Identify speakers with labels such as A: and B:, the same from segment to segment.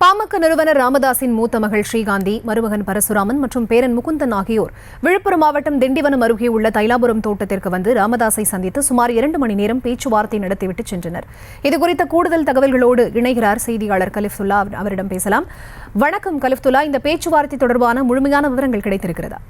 A: பாமக நிறுவனர் ராமதாஸின் மூத்த மகள் ஸ்ரீகாந்தி, மருமகன் பரசுராமன் மற்றும் பேரன் முகுந்தன் ஆகியோர் விழுப்புரம் மாவட்டம் திண்டிவனம் அருகே உள்ள தைலாபுரம் தோட்டத்திற்கு வந்து ராமதாஸை சந்தித்து சுமார் 2 மணி நேரம் பேச்சுவார்த்தை நடத்திவிட்டு சென்றனர். இதுகுறித்த கூடுதல் தகவல்களோடு இணைகிறார் செய்தியாளர் கலிஃப்துல்லா. அவரிடம் பேசலாம். வணக்கம் கலிஃப்துல்லா, இந்த பேச்சுவார்த்தை தொடர்பான முழுமையான விவரங்கள் கிடைத்திருக்கிறதா?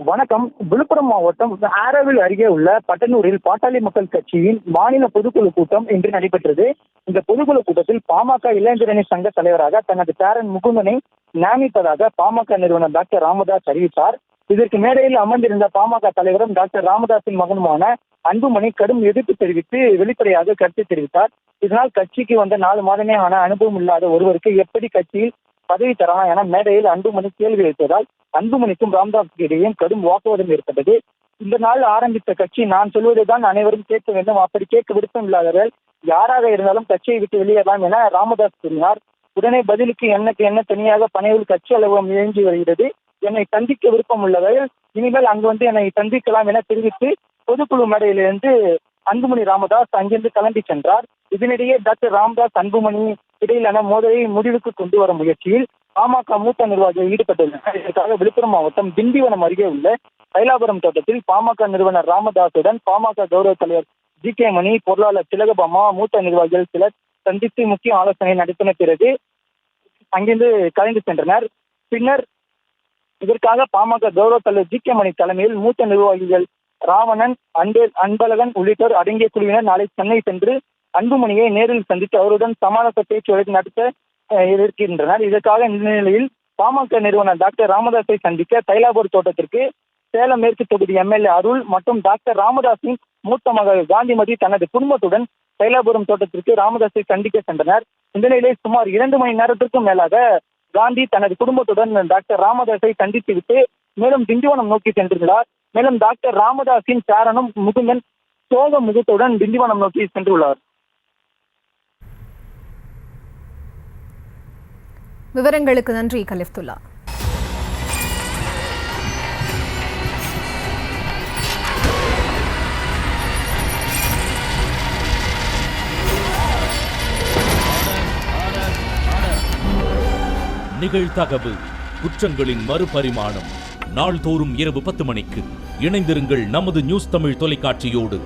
B: வணக்கம். விழுப்புரம் மாவட்டம் ஆரோவில் அருகே உள்ள பட்டனூரில் பாட்டாளி மக்கள் கட்சியின் மாநில பொதுக்குழு கூட்டம் இன்று நடைபெற்றது. இந்த பொதுக்குழு கூட்டத்தில் பாமக இளைஞரணி சங்க தலைவராக தனது பேரன் முகுந்தனை நியமிப்பதாக பாமக நிறுவனர் டாக்டர் ராமதாஸ் அறிவித்தார். இதற்கு மேடையில் அமர்ந்திருந்த பாமக தலைவரும் டாக்டர் ராமதாஸின் மகனுமான அன்புமணி கடும் எதிர்ப்பு தெரிவித்து வெளிப்படையாக கருத்து தெரிவித்தார். இதனால் கட்சிக்கு வந்த 4 மாதமே ஆன அனுபவம் இல்லாத ஒருவருக்கு எப்படி கட்சியில் பதவி தரலாம் என மேடையில் அன்புமணி கேள்வி எழுப்பதால் அன்புமணிக்கும் ராமதாஸுக்கு இடையே கடும் வாக்குவாதம் ஏற்பட்டது. இந்த நாள் ஆரம்பித்த கட்சி நான் சொல்வதைதான் அனைவரும் கேட்க வேண்டும், அப்படி கேட்க விருப்பம் இல்லாதவர்கள் யாராக இருந்தாலும் கட்சியை விட்டு வெளியேறலாம் என ராமதாஸ் கூறினார். உடனே பதிலுக்கு எனக்கு என்ன தனியாக பனையூர் கட்சி அலுவலகம் இயங்கி வருகிறது, என்னை சந்திக்க விருப்பம் உள்ளவர்கள் இனிமேல் அங்கு வந்து என்னை சந்திக்கலாம் என தெரிவித்து பொதுக்குழு மேடையிலிருந்து அன்புமணி ராமதாஸ் அங்கிருந்து கிளம்பி சென்றார். இதனிடையே டாக்டர் ராமதாஸ் அன்புமணி இடையிலான மோதலை முடிவுக்கு கொண்டு வரும் முயற்சியில் பாமக மூத்த நிர்வாகிகள் ஈடுபட்டுள்ளனர். இதற்காக விழுப்புரம் மாவட்டம் திண்டிவனம் அருகே உள்ள தைலாபுரம் தோட்டத்தில் பாமக நிறுவனர் ராமதாஸுடன் பாமக கௌரவ தலைவர் ஜி.கே. மணி, பொருளாளர் திலகபாமா, மூத்த நிர்வாகிகள் சிலர் சந்தித்து முக்கிய ஆலோசனை நடத்தின பிறகு அங்கிருந்து கலைந்து சென்றனர். பின்னர் இதற்காக பாமக கௌரவ தலைவர் ஜி.கே. மணி தலைமையில் மூத்த நிர்வாகிகள் ராவணன், அன்பழகன் உள்ளிட்டோர் அடங்கிய குழுவினர் நாளை சென்னை சென்று அன்புமணியை நேரில் சந்தித்து அவருடன் சமாதான பேச்சுவார்த்தை நடத்த இருக்கின்றனர். இதற்காக இந்த நிலையில் பாமக நிறுவனர் டாக்டர் ராமதாஸை சந்திக்க தைலாபுரம் தோட்டத்திற்கு சேலம் மேற்கு தொகுதி எம்எல்ஏ அருள் மற்றும் டாக்டர் ராமதாஸின் மூத்த மகள் காந்திமதி தனது குடும்பத்துடன் தைலாபுரம் தோட்டத்திற்கு ராமதாஸை சந்திக்க சென்றனர். இந்த நிலையில் சுமார் 2 மணி நேரத்திற்கும் மேலாக காந்தி தனது குடும்பத்துடன் டாக்டர் ராமதாஸை சந்தித்துவிட்டு மேலும் திண்டிவனம் நோக்கி சென்றுள்ளார். மேலும் டாக்டர் ராமதாஸின் பேரனும் முகுந்தன் சோக முகத்துடன் திண்டிவனம் நோக்கி சென்றுள்ளார்.
A: விவரங்களுக்கு நன்றி கலிஃப்துல்லா.
C: நிகழ்தகவு குற்றங்களின் மறுபரிமாணம் நாள்தோறும் இரவு 10 மணிக்கு இணைந்திருங்கள் நமது நியூஸ் தமிழ் தொலைக்காட்சியோடு.